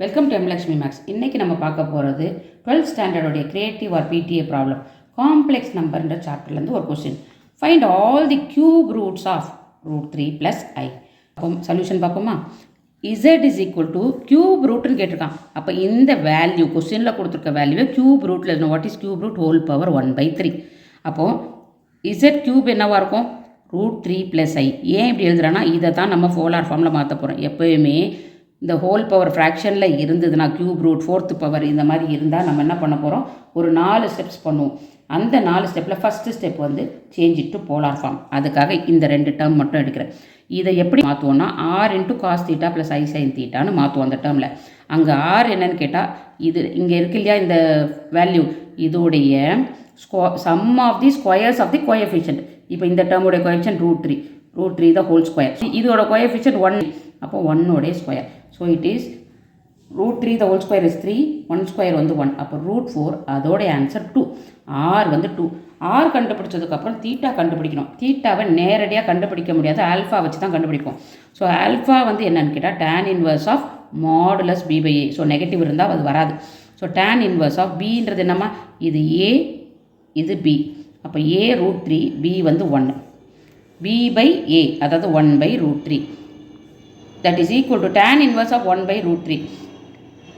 Welcome to எம்லக்ஷ்மி maths. இன்றைக்கி நம்ம பார்க்க போகிறது 12th ஸ்டாண்டர்டோடைய creative or PTA problem complex நம்பர்ன்ற சாப்டர்லேருந்து ஒரு question. Find all the cube roots of √3 + i. அப்போ சொல்யூஷன் பார்ப்போமா? z is equal to cube ரூட்னு கேட்டிருக்கான். அப்போ இந்த வேல்யூ கொஸ்டினில் கொடுத்துருக்க வேல்யூவை கியூப் ரூட்டில் எழுதணும். What is cube root? Whole power 1/3. அப்போது z கியூப் என்னவாக இருக்கும்? √3 + i. ஏன் இப்படி எழுதுறான்னா இதை தான் நம்ம போலார் ஃபார்மில் மாற்ற போகிறோம். எப்போயுமே இந்த ஹோல் பவர் ஃப்ராக்ஷனில் இருந்ததுன்னா கியூப் ரூட் 4th பவர் இந்த மாதிரி இருந்தால் நம்ம என்ன பண்ண போகிறோம்? ஒரு 4 ஸ்டெப்ஸ் பண்ணுவோம். அந்த 4 ஸ்டெப்பில் ஃபஸ்ட்டு ஸ்டெப் வந்து change it to polar form. அதுக்காக இந்த 2 டேர்ம் மட்டும் எடுக்கிறேன். இதை எப்படி மாற்றுவோம்னா r × cos θ + i sin θன்னு மாற்றுவோம். அந்த டேர்மில் அங்கே r என்னன்னு கேட்டால் இது இங்கே இருக்கு இல்லையா, இந்த வேல்யூ இதோடைய sum of the squares of the coefficient. இப்போ இந்த டேர்முடைய கோஎஃபிஷியன்ட் √3 த ஹோல் ஸ்கொயர். இதோட கோஎஃபிஷியன்ட் 1, அப்போ 1 square. So it is √3 the whole square is 3, 1 square வந்து 1, அப்போ √4. அதோடைய ஆன்சர் 2. r வந்து 2. r கண்டுபிடிச்சதுக்கப்புறம் தீட்டா கண்டுபிடிக்கணும். தீட்டாவை நேரடியாக கண்டுபிடிக்க முடியாது, ஆல்ஃபா வச்சு தான் கண்டுபிடிப்போம். ஸோ ஆல்ஃபா வந்து என்னன்னு கேட்டால் tan inverse of modulus b/a. So negative இருந்தால் அது வராது. ஸோ tan இன்வர்ஸ் ஆஃப் bன்றது என்னம்மா? இது a, இது b. அப்போ a √3, b வந்து 1. b/a அதாவது 1/√3. that is equal to tan inverse of 1/√3.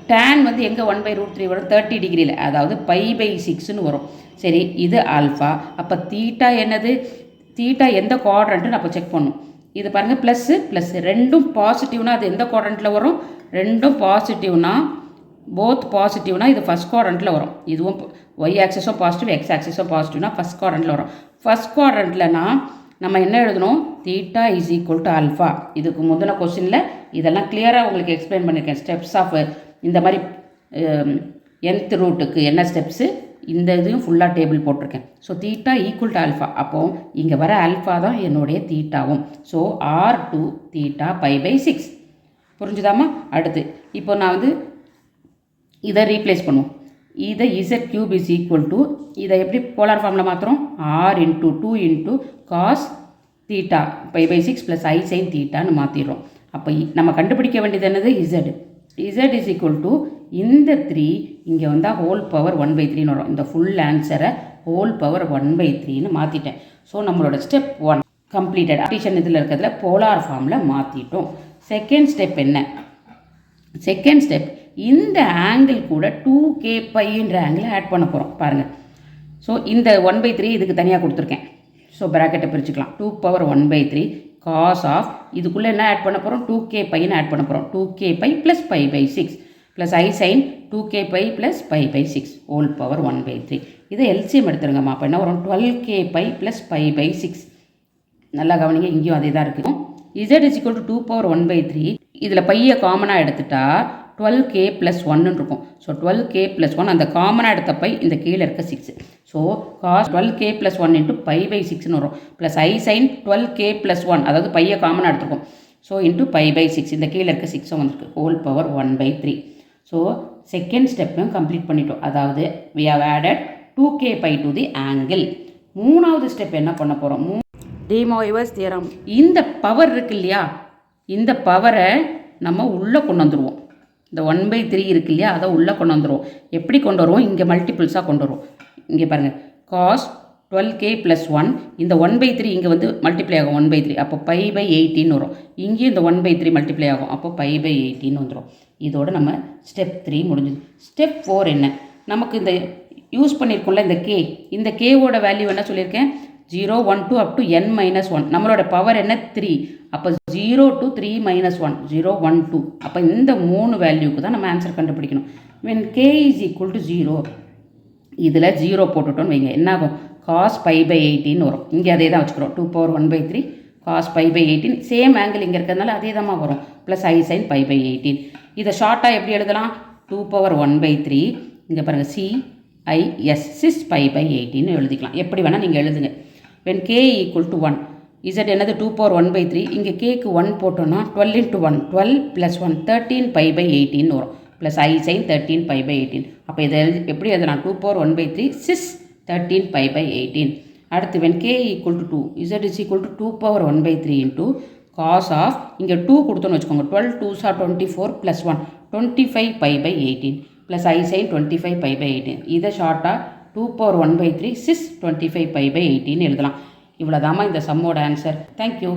tan வந்து எங்கே 1/√3 வரும்? 30 டிகிரியில், அதாவது π/6ன்னு வரும். சரி, இது ஆல்ஃபா. அப்போ தீட்டா என்னது? தீட்டா எந்த குவாட்ரண்ட்டுன்னு அப்போ செக் பண்ணும். இது பாருங்கள், ப்ளஸ் ரெண்டும் பாசிட்டிவ்னா அது எந்த குவாட்ரண்ட்டில் வரும்? ரெண்டும் பாசிட்டிவ்னா, போத் பாசிட்டிவ்னா இது ஃபஸ்ட் குவாட்ரண்ட்டில் வரும். இதுவும் ஒய் ஆக்சிஸும் பாசிட்டிவ், எக்ஸ் ஆக்சிஸும் பாசிட்டிவ்னா ஃபஸ்ட் குவாட்ரண்ட்டில் வரும். ஃபஸ்ட் குவாட்ரண்ட்லனா நம்ம என்ன எழுதணும்? Theta is equal to alpha. இதுக்கு முந்தின கொஸ்டினில் இதெல்லாம் கிளியராக உங்களுக்கு எக்ஸ்பிளைன் பண்ணியிருக்கேன். ஸ்டெப்ஸ் ஆஃப் இந்த மாதிரி nth ரூட்டுக்கு என்ன ஸ்டெப்ஸு, இந்த இதையும் ஃபுல்லாக டேபிள் போட்டிருக்கேன். So theta equal to alpha. அப்போது இங்கே வர ஆல்ஃபா தான் என்னுடைய தீட்டாவும். So r2 theta π/6. புரிஞ்சுதாம்மா? அடுத்து இப்போ நான் வந்து இதை ரீப்ளேஸ் பண்ணுவோம். இதை z³ இஸ் ஈக்குவல் டு, இதை எப்படி போலார் ஃபார்மில் மாற்றுறோம்? r × 2 × cos θ π/6 + i sin θன்னு மாற்றிடுறோம். அப்போ நம்ம கண்டுபிடிக்க வேண்டியது என்னது? z இஸ் ஈக்குவல் டு இந்த 3 இங்கே வந்தால் ஹோல் பவர் 1/3ன்னு வரும். இந்த ஃபுல் ஆன்சரை ஹோல் பவர் 1/3ன்னு மாற்றிட்டேன். ஸோ நம்மளோட ஸ்டெப் 1 கம்ப்ளீட்டட். அடிஷன் இதில் இருக்கிறதுல போலார் ஃபார்மில் மாற்றிட்டோம். செகண்ட் ஸ்டெப் என்ன? செகண்ட் ஸ்டெப் இந்த ஆங்கிள் கூட 2kπன்ற ஆங்கிளை ஆட் பண்ண போகிறோம். பாருங்கள். ஸோ இந்த 1/3 இதுக்கு தனியாக கொடுத்துருக்கேன். ஸோ ப்ராக்கெட்டை பிரிச்சுக்கலாம். 2 × 1/3 cos ஆஃப், இதுக்குள்ளே என்ன ஆட் பண்ண போகிறோம்? 2kπன்னு ஆட் பண்ண போகிறோம். 2kπ + π/6 + i sin 2kπ + π/6 whole power 1/3. இதை எல்சிஎம் எடுத்துருங்கம்மா. அப்போ என்ன வரும்? 12kπ + π/6. நல்லா கவனிங்க, இங்கேயும் அதே தான் இருக்குது. z is equal to 2 × 1/3. இதில் பையை காமனாக எடுத்துட்டா 12k + 1ன்னு இருக்கும். ஸோ 12k + 1 அந்த காமனாக எடுத்த பை இந்த கீழே இருக்க 6. ஸோ cos 12k + 1 × π/6ன்னு வரும். ப்ளஸ் i sin 12k + 1, அதாவது பையை காமனாக எடுத்துருக்கோம். ஸோ × π/6 இந்த கீழே இருக்க 6 வந்துருக்கு. Whole power 1/3. ஸோ செகண்ட் ஸ்டெப்பையும் கம்ப்ளீட் பண்ணிட்டோம். அதாவது we have added 2kπ to the angle. மூணாவது ஸ்டெப் என்ன பண்ண போகிறோம்? De Moivre's theorem. இந்த பவர் இருக்கு இல்லையா, இந்த பவரை நம்ம உள்ளே கொண்டு வந்துடுவோம். இந்த 1/3 இருக்கு இல்லையா, அதை உள்ளே கொண்டு வந்துடுவோம். எப்படி கொண்டு வருவோம்? இங்கே மல்டிபிள்ஸாக கொண்டு வருவோம். இங்கே பாருங்கள், cos 12k + 1, இந்த 1/3 இங்கே வந்து மல்டிப்ளை ஆகும் 1/3, அப்போ π/18ன்னு வரும். இங்கேயும் இந்த 1/3 மல்டிப்ளை ஆகும், அப்போ π/18ன்னு வந்துடும். இதோட நம்ம ஸ்டெப் 3 முடிஞ்சுது. ஸ்டெப் 4 என்ன? நமக்கு இந்த யூஸ் பண்ணியிருக்கோம்ல இந்த k, இந்த கேவோட வேல்யூ என்ன சொல்லியிருக்கேன்? 0, 1, 2 up to n-1. நம்மளோட பவர் என்ன? 3. அப்போ 0 to 3 - 1, 0, 1, 2. அப்போ இந்த 3 வேல்யூக்கு தான் நம்ம ஆன்சர் கண்டுபிடிக்கணும். when k is equal to 0, இதில் 0 போட்டுட்டோன்னு வைங்க, என்ன ஆகும்? cos π/18ன்னு வரும். இங்கே அதே தான் வச்சுக்கிறோம். 2 × 1/3 cos π/18. சேம் ஆங்கிள் இங்கே இருக்கிறதுனால அதே தான் வரும். Plus i sin π/18. இதை ஷார்ட்டாக எப்படி எழுதலாம்? 2 × 1/3, இங்கே பாருங்கள், CIS 6 π/18ன்னு எழுதிக்கலாம். எப்படி வேணால் நீங்கள் எழுதுங்க. when k = 1, z என்னது? 2 × 1/3. இங்கே kக்கு 1 போட்டோன்னா 12 × 1, 12 + 1, 13 π/18ன்னு வரும். Plus i sin 13 π/18. அப்போ இதை எப்படி எழுதலாம்? 2 × 1/3 6 13 π/18. அடுத்து when k = 2, z is equal to 2 × 1/3 into cos of, இங்கே 2 கொடுத்தோன்னு வச்சுக்கோங்க, 12 2s are 24 + 1, 25π/18 plus I sin 25π/18. இதை ஷார்ட்டாக 2^1/3 sis 25π/18 எழுதலாம். இவ்வளோதாம்மா இந்த சம்மோட ஆன்சர். தேங்க்யூ.